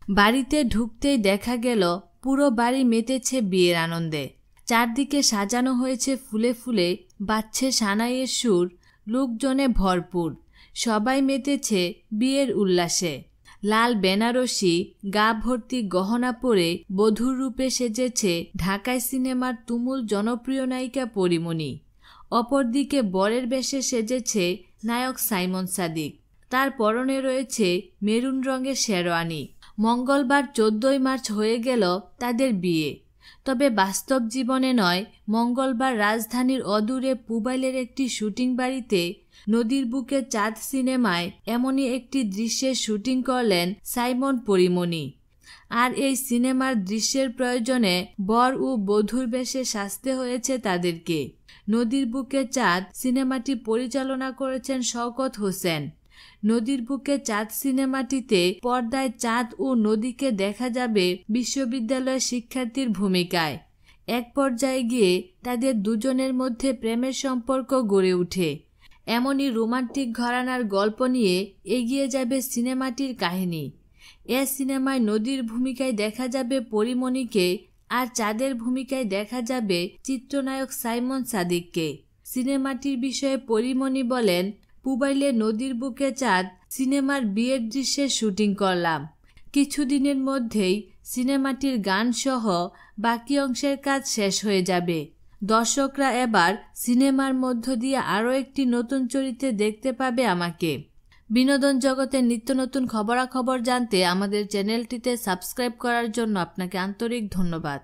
বাড়িতে ঢুকতেই দেখা গেল পুরো বাড়ি মেতেছে বিয়ের আনন্দে। চারদিকে সাজানো হয়েছে ফুলে ফুলে, বাজছে সানাইয়ের সুর, লোকজনে ভরপুর। সবাই মেতেছে বিয়ের উল্লাসে। লাল বেনারসি গা ভর্তি গহনা পরে বধূর রূপে সেজেছে ঢাকাই সিনেমার তুমুল জনপ্রিয় নায়িকা পরীমণি। অপরদিকে বরের বেশে সেজেছে নায়ক সাইমন সাদিক। তার পরনে রয়েছে মেরুন রঙের শেরওয়ানি। মঙ্গলবার 14 মার্চ হয়ে গেল তাদের বিয়ে। তবে বাস্তব জীবনে নয়, মঙ্গলবার রাজধানীর অদূরে পুবাইলের একটি শুটিং বাড়িতে নদীর বুকে চাঁদ সিনেমায় এমনই একটি দৃশ্যের শুটিং করলেন সাইমন পরীমণি। আর এই সিনেমার দৃশ্যের প্রয়োজনে বর ও বধূর বেশে সাজতে হয়েছে তাদেরকে। নদীর বুকে চাঁদ সিনেমাটি পরিচালনা করেছেন শওকত হোসেন। নদীর বুকে চাঁদ সিনেমাটিতে পর্দায় চাঁদ ও নদীকে দেখা যাবে বিশ্ববিদ্যালয়ের শিক্ষার্থীর ভূমিকায়। এক পর্যায়ে গিয়ে তাদের দুজনের মধ্যে প্রেমের সম্পর্ক গড়ে ওঠে। এমনই রোমান্টিক ঘরানার গল্প নিয়ে এগিয়ে যাবে সিনেমাটির কাহিনী। এ সিনেমায় নদীর ভূমিকায় দেখা যাবে পরীমণিকে, আর চাঁদের ভূমিকায় দেখা যাবে চিত্রনায়ক সাইমন সাদিককে। সিনেমাটির বিষয়ে পরীমণি বলেন, পুবাইলে নদীর বুকে চাঁদ সিনেমার বিয়ের দৃশ্যের শুটিং করলাম। কিছুদিনের মধ্যেই সিনেমাটির গান সহ বাকি অংশের কাজ শেষ হয়ে যাবে। দর্শকরা এবার সিনেমার মধ্য দিয়ে আরও একটি নতুন চরিত্রে দেখতে পাবে আমাকে। বিনোদন জগতের নিত্য নতুন খবরাখবর জানতে আমাদের চ্যানেলটিতে সাবস্ক্রাইব করার জন্য আপনাকে আন্তরিক ধন্যবাদ।